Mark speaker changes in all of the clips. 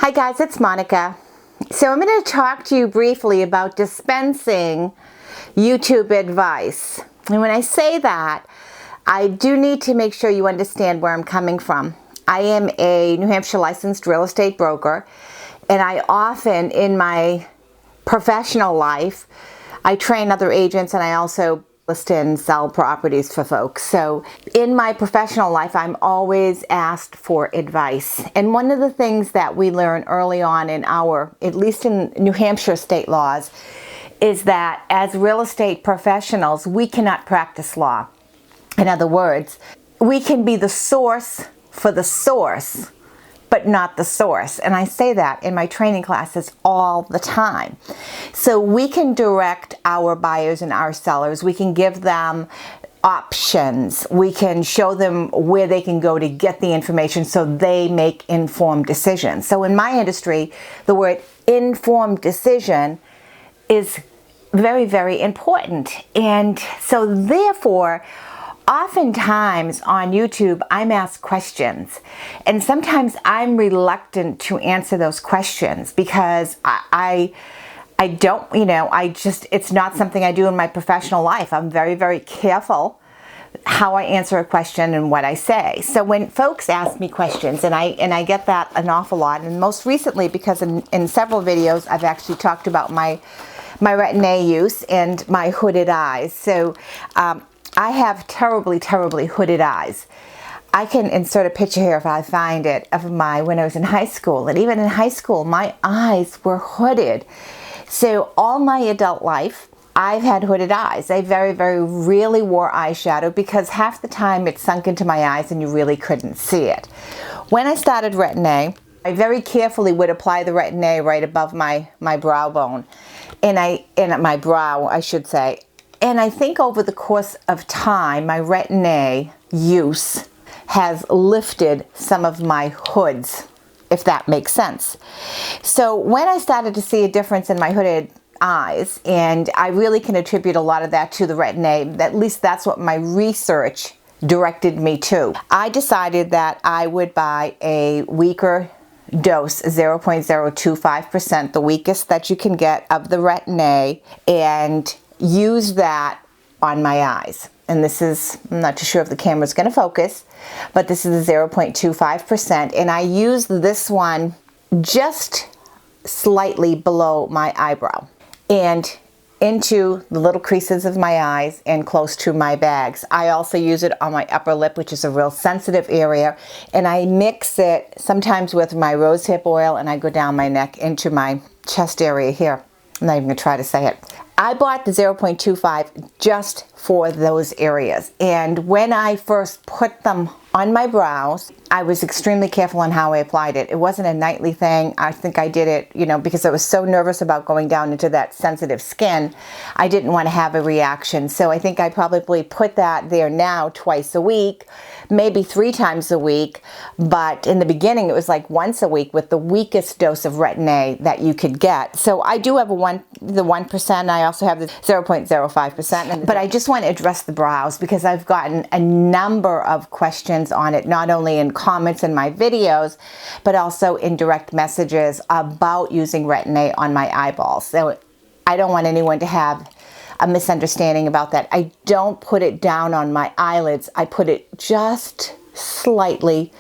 Speaker 1: Hi guys, it's Monika. So I'm going to talk to you briefly about dispensing YouTube advice. And when I say that, I do need to make sure you understand where I'm coming from. I am a New Hampshire licensed real estate broker, and I often, in my professional life, I train other agents, and I also list and sell properties for folks. So in my professional life, I'm always asked for advice. And one of the things that we learn early on in our, at least in New Hampshire state laws, is that as real estate professionals, we cannot practice law. In other words, we can be the source for the source, but not the source. And I say that in my training classes all the time. So we can direct our buyers and our sellers. We can give them options. We can show them where they can go to get the information so they make informed decisions. So in my industry, the word informed decision is very, very important. And so therefore, oftentimes on YouTube, I'm asked questions, and sometimes I'm reluctant to answer those questions because I don't, it's not something I do in my professional life. I'm very, very careful how I answer a question and what I say. So when folks ask me questions, and I get that an awful lot, and most recently, because in several videos, I've actually talked about my Retin use and my hooded eyes. So I have terribly, terribly hooded eyes. I can insert a picture here if I find it of when I was in high school. And even in high school, my eyes were hooded. So all my adult life, I've had hooded eyes. I very, very rarely wore eyeshadow because half the time it sunk into my eyes and you really couldn't see it. When I started Retin, I very carefully would apply the Retin right above my brow bone. And my brow, I should say. And I think over the course of time, my Retin use has lifted some of my hoods, if that makes sense. So when I started to see a difference in my hooded eyes, and I really can attribute a lot of that to the Retin, at least that's what my research directed me to, I decided that I would buy a weaker dose, 0.025%, the weakest that you can get of the Retin, and use that on my eyes. And this is, I'm not too sure if the camera's going to focus, but this is the 0.25%. And I use this one just slightly below my eyebrow and into the little creases of my eyes and close to my bags. I also use it on my upper lip, which is a real sensitive area. And I mix it sometimes with my rosehip oil, and I go down my neck into my chest area here. I'm not even going to try to say it. I bought the 0.25 just for those areas. And when I first put them on my brows, I was extremely careful on how I applied it. It wasn't a nightly thing. I think I did it, because I was so nervous about going down into that sensitive skin. I didn't want to have a reaction. So I think I probably put that there now twice a week, maybe 3 times a week. But in the beginning, it was like once a week with the weakest dose of Retin that you could get. So I do have the 1%. I also have the 0.05%. But I just want to address the brows because I've gotten a number of questions on it, not only in comments in my videos, but also in direct messages about using Retin on my eyeballs. So I don't want anyone to have a misunderstanding about that. I don't put it down on my eyelids. I put it just slightly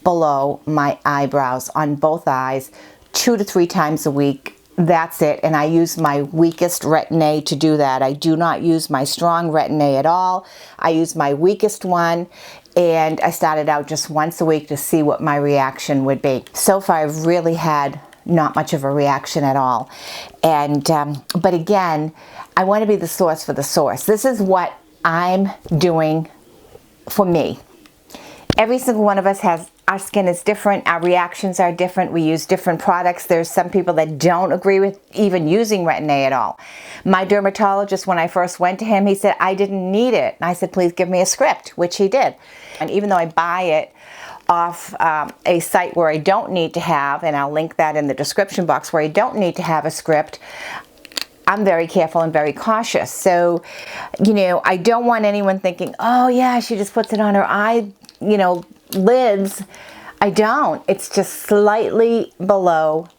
Speaker 1: below my eyebrows on both eyes, 2 to 3 times a week. That's it. And I use my weakest Retin to do that. I do not use my strong Retin at all. I use my weakest one. And I started out just once a week to see what my reaction would be. So far, I've really had not much of a reaction at all. And but again, I want to be the source for the source. This is what I'm doing for me. Every single one of us has, our skin is different, our reactions are different, we use different products. There's some people that don't agree with even using Retin at all. My dermatologist, when I first went to him, he said I didn't need it. And I said, please give me a script, which he did. And even though I buy it off a site where I don't need to have, and I'll link that in the description box, where I don't need to have a script, I'm very careful and very cautious. So, I don't want anyone thinking, oh yeah, she just puts it on her eye, lids. I don't. It's just slightly below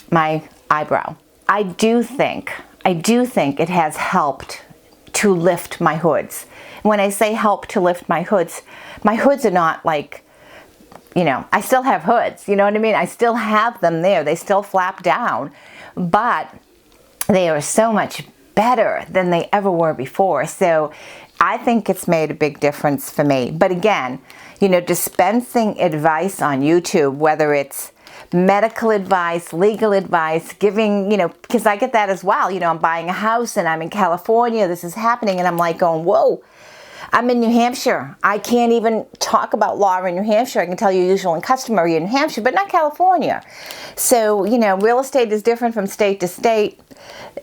Speaker 1: my eyebrow. I do think it has helped to lift my hoods. When I say help to lift my hoods are not like, you know, I still have hoods, you know what I mean? I still have them there. They still flap down, but they are so much better than they ever were before. So I think it's made a big difference for me. But again, you know, dispensing advice on YouTube, whether it's medical advice, legal advice, giving, you know, because I get that as well. You know, I'm buying a house and I'm in California, this is happening, and I'm like going, whoa, I'm in New Hampshire. I can't even talk about law in New Hampshire. I can tell you usual and customary in New Hampshire, but not California. So, you know, real estate is different from state to state,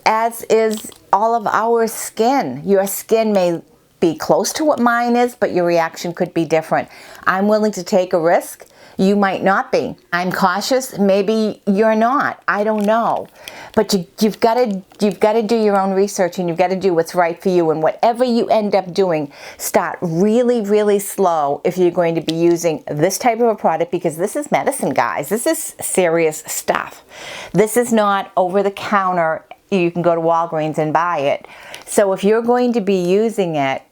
Speaker 1: as is all of our skin. Your skin may be close to what mine is, but your reaction could be different. I'm willing to take a risk. You might not be. I'm cautious. Maybe you're not. I don't know. But you've got to do your own research, and you've got to do what's right for you. And whatever you end up doing, start really, really slow if you're going to be using this type of a product, because this is medicine, guys. This is serious stuff. This is not over the counter. You can go to Walgreens and buy it. So if you're going to be using it,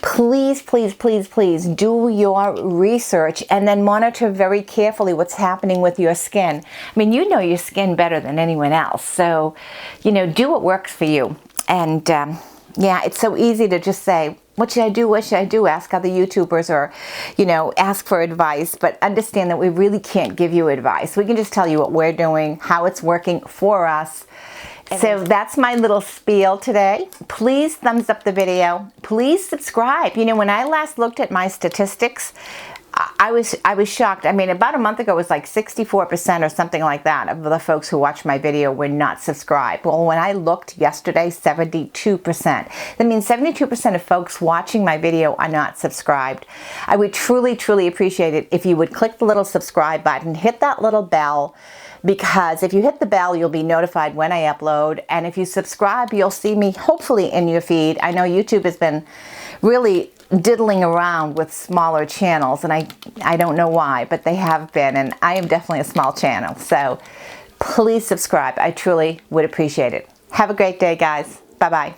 Speaker 1: please, please, please, please do your research and then monitor very carefully what's happening with your skin. I mean, you know your skin better than anyone else. So, you know, do what works for you. And yeah, it's so easy to just say, what should I do? What should I do? Ask other YouTubers, or, you know, ask for advice. But understand that we really can't give you advice. We can just tell you what we're doing, how it's working for us. So that's my little spiel today. Please thumbs up the video. Please subscribe. You know, when I last looked at my statistics, I was shocked. I mean, about a month ago, it was like 64% or something like that of the folks who watched my video were not subscribed. Well, when I looked yesterday, 72%. That means 72% of folks watching my video are not subscribed. I would truly, truly appreciate it if you would click the little subscribe button, hit that little bell, because if you hit the bell, you'll be notified when I upload. And if you subscribe, you'll see me hopefully in your feed. I know YouTube has been really diddling around with smaller channels, and I don't know why, but they have been, and I am definitely a small channel. So please subscribe. I truly would appreciate it. Have a great day, guys. Bye-bye.